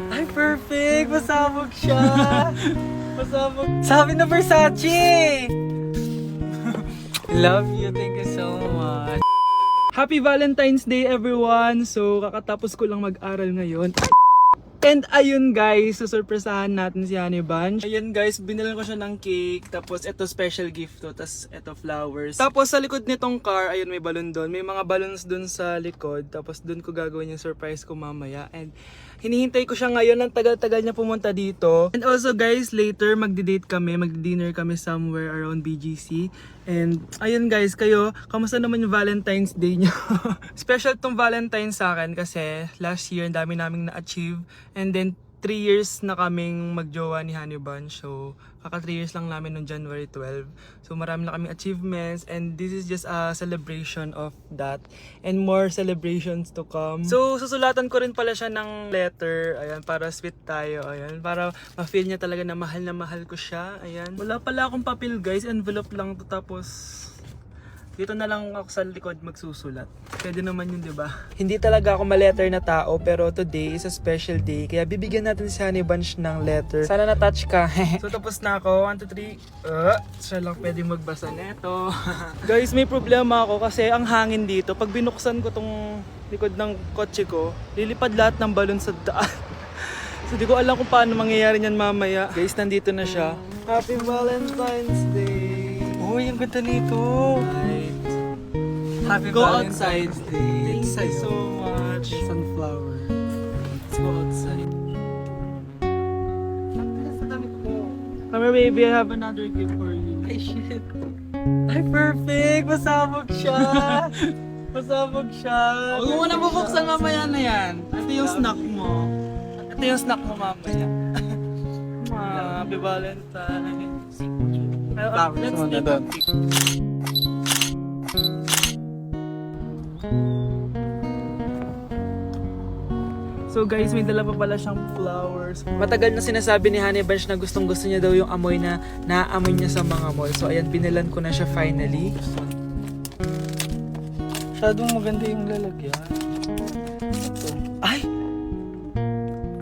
Ay, perfect! Pasabog siya! Pasabog. Sabi na Versace! Love you. Thank you so much. Happy Valentine's Day everyone! So kakatapos ko lang mag-aral ngayon. And ayun guys, susurpresahan natin si Honey Bunch. Ayun guys, binilan ko siya ng cake. Tapos ito special gift to. Tapos ito flowers. Tapos sa likod nitong car, ayun may balon doon. May mga balloons doon sa likod. Tapos doon ko gagawin yung surprise ko mamaya. And hinihintay ko siya ngayon. Ang tagal-tagal niya pumunta dito. And also guys, later magdi-date kami. Magdi-dinner kami somewhere around BGC. And ayun guys, kayo, kamusta naman yung Valentine's Day niyo? Special tong Valentine's sa akin kasi last year ang dami naming na-achieve. And then 3 years na kaming magjowa ni Honey Bunch. So kaka 3 years lang namin noong January 12. So marami na kaming achievements and this is just a celebration of that. And more celebrations to come. So susulatan ko rin pala siya ng letter. Ayan, para sweet tayo. Ayan, para ma-feel niya talaga na mahal ko siya. Ayan. Wala pala akong papel guys. Envelope lang to, tapos dito na lang ako sa likod magsusulat. Pwede naman yun, di ba? Hindi talaga ako ma-letter na tao, pero today is a special day. Kaya bibigyan natin si Honey Bunch ng letter. Sana na-touch ka. So tapos na ako. 1, 2, 3. Siya lang pwedeng magbasa neto. Guys, may problema ako kasi ang hangin dito. Pag binuksan ko tong likod ng kotse ko, lilipad lahat ng balon sa daan. So di ko alam kung paano mangyayari niyan mamaya. Guys, nandito na siya. Happy Valentine's Day! Uy, ang ganda nito! Happy Go Valentine's Day. Thank you so much. Sunflower. Let's go outside. Come here, baby. I have another gift for you. Ay, shit. Ay, perfect! Pasabog siya! Pasabog siya! Huwag mo na bubuksan mamaya na yan. Ito yung snack mo. Ito yung snack mo mamaya. Happy Valentine's. Flowers mo na doon. So guys, may dala pa pala siyang flowers. Matagal na sinasabi ni Honey Bunch na gustong gusto niya daw yung amoy na naaamoy niya sa mga mall. So ayan, binilan ko na siya finally. Masyadong maganda yung lalagyan. Ito. Ay!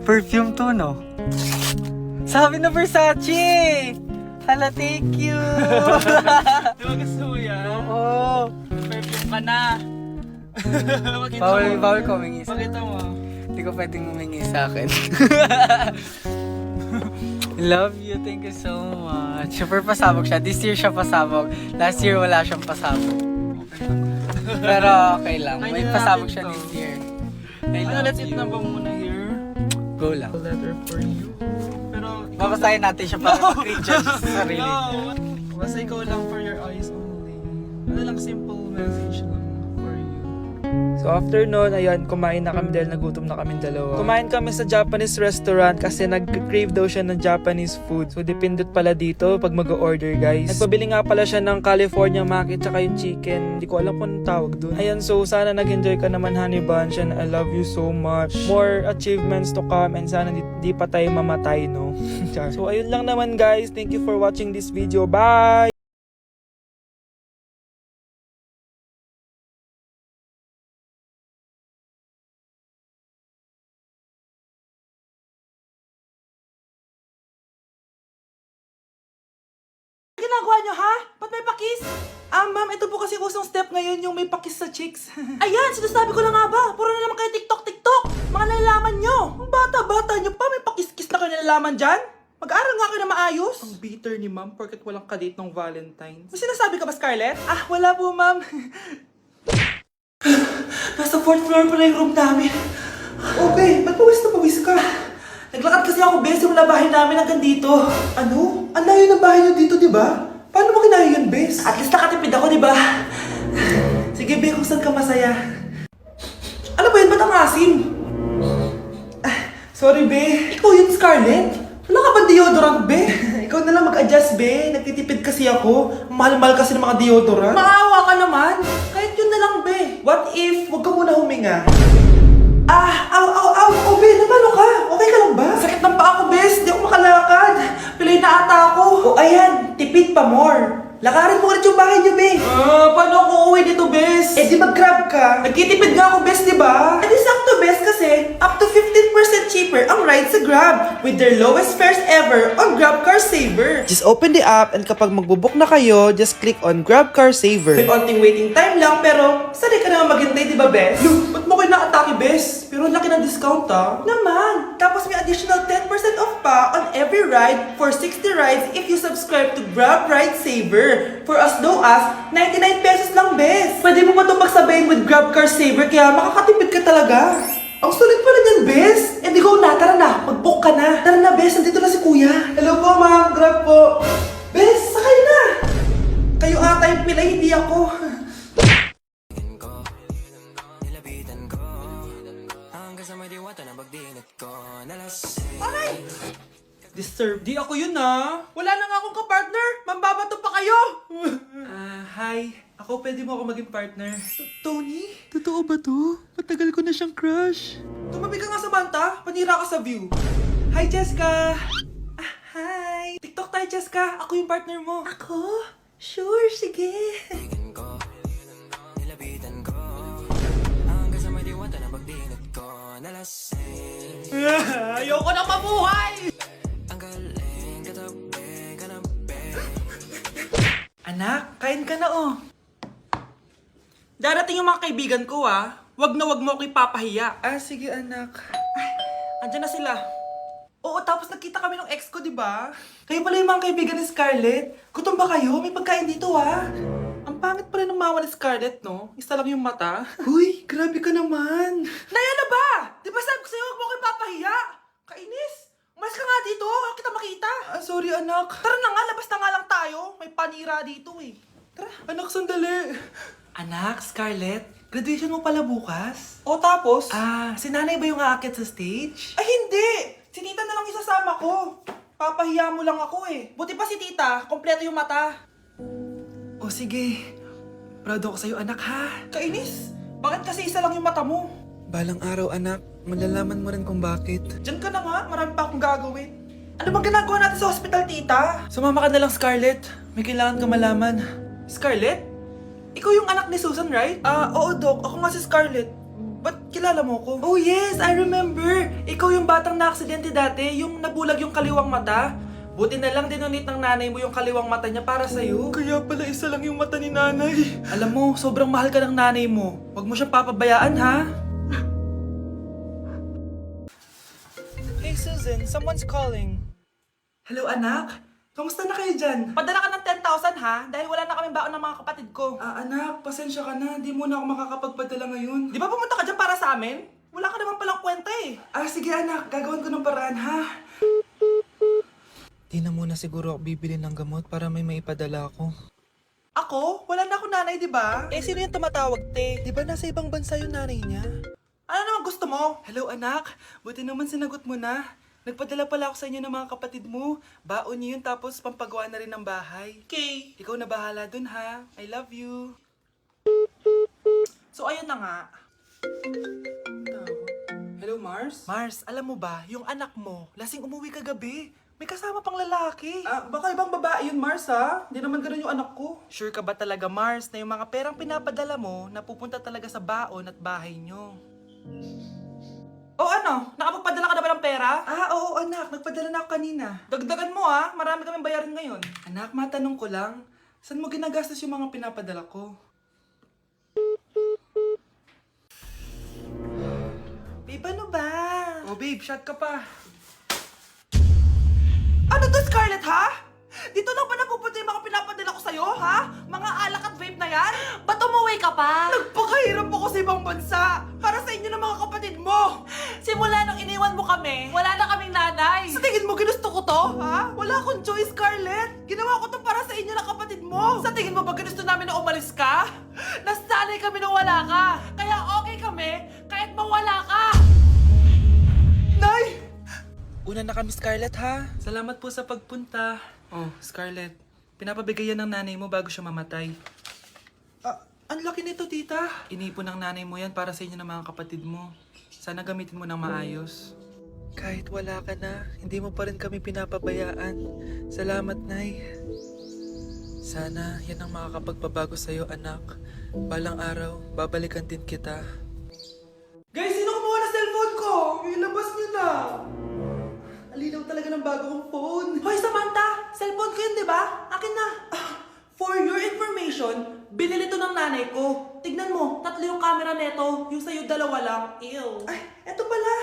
Perfume to, no? Sabi na Versace! Hala, thank you! Di ba gusto mo yan? Oo! Perfume ka na! Bawal ko humingi sa Pakita mo. Hindi ko pwedeng humingi sa akin. Love you, thank you so much. Super pasabog siya. This year siya pasabog. Last year wala siyang pasabog. Pero okay lang. May pasabog siya this year. I love Let's eat you. na ba muna here? Go lang. A letter for you. Pero Babasahin natin siya para mag-recharge sa sarili. no! Basta ikaw lang for your eyes only. Ano lang, simple message lang for you. So after nun, ayan, kumain na kami dahil nagutom na kami dalawa. Kumain kami sa Japanese restaurant kasi nag-crave daw siya ng Japanese food. So dependent pala dito pag mag-order guys. Nagpabili nga pala siya ng California Maki tsaka yung chicken. Hindi ko alam kung anong tawag dun. Ayan, so sana nag-enjoy ka naman Honey Bunch and I love you so much. More achievements to come and sana di pa tayo mamatay, no? So ayun lang naman guys. Thank you for watching this video. Bye! Ginagawa nyo, ha? Ba't may pakis? Ma'am, ito po kasi usong step ngayon yung may pakis sa chicks. Ayan, sinasabi ko na nga ba? Puro na naman kayo TikTok. Mga nalalaman nyo. Ang bata-bata nyo pa, may pakis-kis na kayo nalalaman dyan? Mag-aaral nga kayo na maayos. Ang bitter ni ma'am porket walang kadate ng Valentine's. May sinasabi ka ba, Scarlett? Wala po, ma'am. Nasa 4th floor pala yung room namin. Okay, ba't pawis na pawis ka? Naglakad kasi ako, Bes, yung bahay namin hanggang dito. Ano? Ang layo ng bahay nyo dito, di ba? Paano mo kinaya yun, Bes? At least nakatipid ako, di ba? Sige, Be, kung saan ka masaya. Ano ba yun? Ba't ang asim? Sorry, Be. Ikaw yun, Scarlett? Wala ka ba deodorant, Be? Ikaw na lang mag-adjust, Be. Nagtitipid kasi ako. Mahal-mahal kasi ng mga deodorant. Maawa ka naman. Kahit yun na lang, Be. What if, wag ka muna huminga? Aw, Be, namalo ka? Okay ka lang ba? Sakit ng paa ko, Bes. Di ako makalakad. Pilay na ata ako. O ayan, tipid pa more. Lakarin mo ulit yung bahay niyo, Be. Paano ako uuwi dito, Bes? Eh di mag-grab ka. Nagtitipid nga ako, Bes, di ba? Eh di sakto, Bes, kasi Kasi up to 15% cheaper ang ride sa Grab with their lowest fares ever on Grab Car Saver. Just open the app and kapag magbubook na kayo, just click on Grab Car Saver. May onting waiting time lang pero sanay ka naman maghintay, di ba, Bes? Look, ba't mo kayo nakatake, Bes? Pero ang laki ng discount, ah. Naman! Tapos may additional 10% off pa on every ride for 60 rides if you subscribe to Grab Ride Saver for as low as 99 pesos lang, Bes. Pwede mo pa itong magsabayin with Grab Car Saver kaya makakatipid ka talaga. Ang sulit pala niyan, Bes. Eh, di ko na. Tara na. Mag-book ka na. Tara na, Bes. Nandito na si Kuya. Hello po, ma'am. Grab po. Bes, sakay na. Kayo ata yung pila, hindi ako. Aray! Disturb. Di ako yun, ah. Wala na nga akong kapartner. Mambabato pa kayo. Hi. Ako, pwede mo ako maging partner. Tony? Totoo ba to? Matagal ko na siyang crush. Tumabi ka nga sa banta. Panira ka sa view. Hi, Jessica. Hi. TikTok tayo, Jessica. Ako yung partner mo. Ako? Sure, sige. Ayoko na mabuhay! Anak, kain ka na oh. Darating yung mga kaibigan ko ah. Wag na wag mo ako ipapahiya. Ah, sige anak. Ay, andyan na sila. Oo, tapos nakita kami ng ex ko, di ba? Kayo pala yung mga kaibigan ni Scarlett. Gutom ba kayo? May pagkain dito ah. Ang pangit pala ng mama ni Scarlett, no? Isa lang yung mata. Uy, grabe ka naman. Naya na ba? Di ba sabi ko sa'yo, wag mo ko ipapahiya? Kainis. Umalis ka nga dito. Huwag kita makita. Ah, sorry anak. Tara na nga, labas na nga lang tayo. May panira dito eh. Tara. Anak, sandali. Anak, Scarlett, graduation mo pala bukas? O tapos? Ah, si nanay ba yung aakyat sa stage? Ay, hindi! Si tita na lang isasama ko. Papahiya mo lang ako eh. Buti pa si tita, kompleto yung mata. O sige, proud ako sa'yo anak ha. Kainis, bakit kasi isa lang yung mata mo? Balang araw anak, malalaman mo rin kung bakit. Diyan ka na nga, marami pa akong gagawin. Ano bang ginagawa natin sa hospital tita? Sumama ka na lang Scarlett, may kailangan ka malaman. Scarlett? Ikaw yung anak ni Susan, right? Oo, Doc. Ako nga si Scarlett. Ba't kilala mo ko? Oh, yes! I remember! Ikaw yung batang na-aksidente dati, yung nabulag yung kaliwang mata. Buti na lang dinonate ng nanay mo yung kaliwang mata niya para sa'yo. Kaya pala isa lang yung mata ni nanay. Alam mo, sobrang mahal ka ng nanay mo. Huwag mo siyang papabayaan, ha? Hey, Susan. Someone's calling. Hello, anak. Kamusta na kayo dyan? Padala ka ng 10,000 ha? Dahil wala na kaming baon ng mga kapatid ko. Anak, pasensya ka na. Di mo na ako makakapagpadala ngayon. Di ba pumunta ka dyan para sa amin? Wala ka naman palang kwenta eh. Sige anak. Gagawin ko ng paraan ha. Di na muna siguro ako bibili ng gamot para may maipadala ako. Ako? Wala na ako nanay, di ba? Eh, sino yung tumatawag, te? Di ba nasa ibang bansa yung nanay niya? Ano naman gusto mo? Hello anak. Buti naman sinagot mo na. Nagpadala pala ako sa inyo ng mga kapatid mo. Baon niyo yun tapos pampagawa na rin ng bahay. Okay. Ikaw na bahala dun ha. I love you. So ayun na nga. Hello Mars? Mars, alam mo ba, yung anak mo, lasing umuwi kagabi. May kasama pang lalaki. Baka ibang babae yun Mars ha? Hindi naman ganun yung anak ko. Sure ka ba talaga Mars na yung mga perang pinapadala mo napupunta talaga sa baon at bahay nyo? O ano? Nakapagpadala ka na ba ng pera? Oo anak. Nagpadala na ako kanina. Dagdagan mo marami kaming bayarin ngayon. Anak, matanong ko lang. Saan mo ginagastos yung mga pinapadala ko? Babe, ano ba? Oh babe, shot ka pa. Ano to Scarlett ha? Dito lang ba napupunta yung mga pinapadala ko sa'yo ha? Mga alak at vape na yan? Ba't umuwi ka pa? Nagpakahirap ako sa ibang bansa. Para sa inyo ng mga kapatid mo. Simula nung iniwan mo kami, wala na kaming nanay. Sa tingin mo ginusto ko to, ha? Wala akong choice, Scarlett. Ginawa ko to para sa inyo ng kapatid mo. Sa tingin mo ba ginusto namin na umalis ka? Nasanay kami na wala ka. Kaya okay kami kahit mawala ka. Nay! Una na kami, Scarlett, ha? Salamat po sa pagpunta. Oh, Scarlett. Pinapabigay yan ng nanay mo bago siya mamatay. Ang laki nito, tita. Inipon ng nanay mo yan para sa inyo ng mga kapatid mo. Sana gamitin mo ng maayos. Kahit wala ka na, hindi mo pa rin kami pinapabayaan. Salamat, Nay. Sana yan ang makakapagpabago sa'yo, anak. Balang araw, babalikan din kita. Guys, sino kumuha ng cellphone ng bago kong phone. Hoy, Samantha! Cellphone ko yun, di ba? Akin na! For your information, binili to ng nanay ko. Tignan mo, 3 yung camera neto. Yung sa'yo, 2 lang. Ew. Ay, eto pala.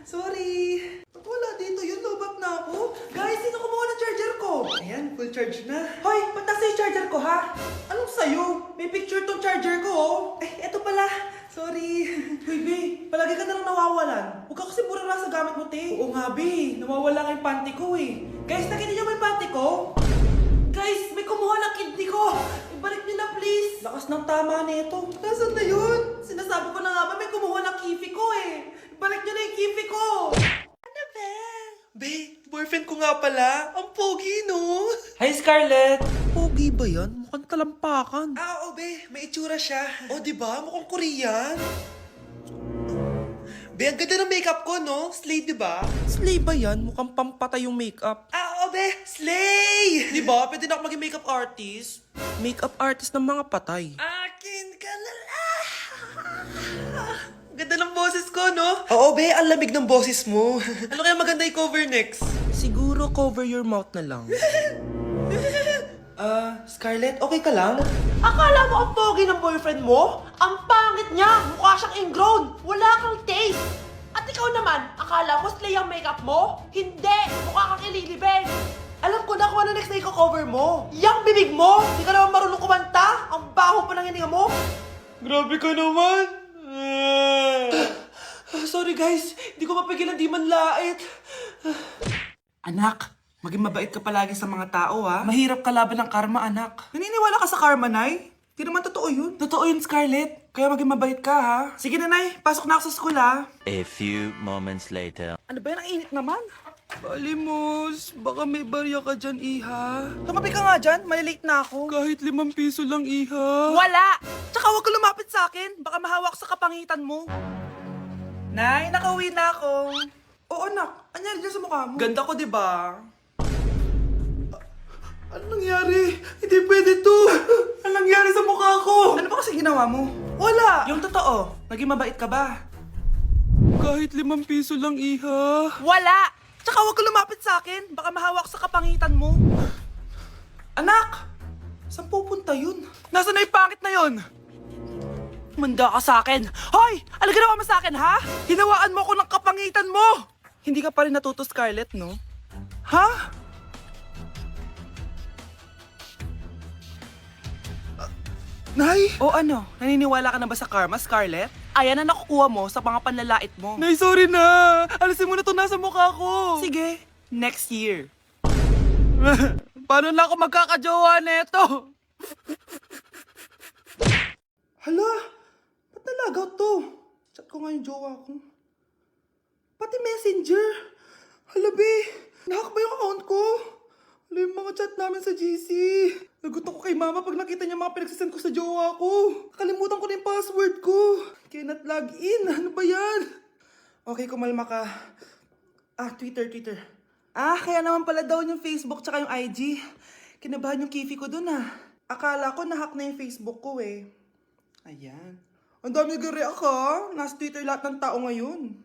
Sorry. Ba't wala dito yun? Lobat na ako. Guys, sino kumuha ng charger ko? Ayan, full charge na. Hoy, ba't nasa yung charger ko, ha? Anong sa'yo? May picture tong charger ko, oh. Ay, eto pala. Sorry. Hoy, Be, palagi ka na lang nawawalan. Huwag ka kasi pura sa gamit mo, te. Oo nga, Be. Nawawala nga yung panty ko eh. Guys, nakita niyo ba yung panty ko? Guys, may kumuha ng kidney ko. Ibalik niyo na, please. Lakas ng tama nito. Nasaan na yun? Sinasabi ko na nga ba, may kumuha ng kifi ko eh. Ibalik niyo na yung kifi ko. Ano ba? Be, boyfriend ko nga pala. Ang pogi, no? Hi, Scarlett. Pogi ba yan? Mukhang talampakan. Ah, Oo, Be. May itsura siya. O, diba? Mukhang Korean. Be, ang ganda ng makeup ko, no? Slay, diba? Slay ba yan? Mukhang pampatay yung makeup. Ah, oo, Be. Slay! Diba? Pwede na ako maging makeup artist. Makeup artist ng mga patay. Akin ka na lang. Ganda ng boses ko, no? Oo, Be. Ang lamig ng boses mo. Ano kaya maganda i-cover next? Siguro cover your mouth na lang. Scarlett, okay ka lang? Akala mo ang pogi ng boyfriend mo? Ang pangit niya! Mukha siyang ingrown! Wala kang taste! At ikaw naman, akala mo slay ang makeup mo? Hindi! Mukha kang ililibing! Alam ko na kung ano next na i-cover mo! Yang bibig mo! Hindi ka naman marunong kumanta! Ang baho pa ng hininga mo! Grabe ka naman. Sorry guys, hindi ko mapigilan di man lait. Anak, maging mabait ka palagi sa mga tao ha. Mahirap kalaban ng karma, anak. Naniniwala ka sa karma, Nay? Di naman totoo yun. Totoo yun, Scarlett. Kaya maging mabait ka ha. Sige na, Nay. Pasok na ako sa school, ha? A few moments later. Ano ba yan? Ang init naman. Balimos, baka may barya ka dyan, Iha. Tumabi ka nga dyan. Malilate na ako. Kahit 5 piso lang, Iha. Wala! Tsaka huwag ka lumapit sa akin. Baka mahawak sa kapangitan mo. Nay, nakauwi na ako. Oo, anak. Anyari dyan sa mukha mo? Ganda ko, di ba? Ano nangyari? Hindi pwede to. Ano nangyari sa mukha ko? Ano ba kasi ginawa mo? Wala. Yung totoo, naging mabait ka ba? Kahit 5 piso lang, Iha. Wala! Tsaka huwag ka lumapit sa akin. Baka mahawak sa kapangitan mo. Anak! Saan pupunta yun? Nasaan na yung pangit na yun? Manda ka sa akin. Hoy! Ano ginawa mo sa akin, ha? Hinawaan mo ako ng kapangitan mo! Hindi ka pa rin natuto, Scarlett, no? Ha? Nay! O ano? Naniniwala ka na ba sa karma, Scarlett? Ayan na nakukuha mo sa mga panlalait mo. Nay, sorry na. Alisin mo na to nasa mukha ko. Sige, next year. Paano na ako magkakajowa neto? Hala! Ba't nalagaw to? Chat ko nga yung jowa ko. Pati messenger. Hala, be. Nahack ba yung account ko? Hala, yung mga chat namin sa GC. Nagutom ko kay mama pag nakita niya mga pinagsasend ko sa jowa ko. Kalimutan ko na yung password ko. Cannot log in. Ano ba yan? Okay, kumalma ka. Twitter. Kaya naman pala daw yung Facebook tsaka yung IG. Kinabahan yung kifi ko dun Akala ko nahack na yung Facebook ko eh. Ayan. Ang dami nag-react ha. Nasa Twitter lahat ng tao ngayon.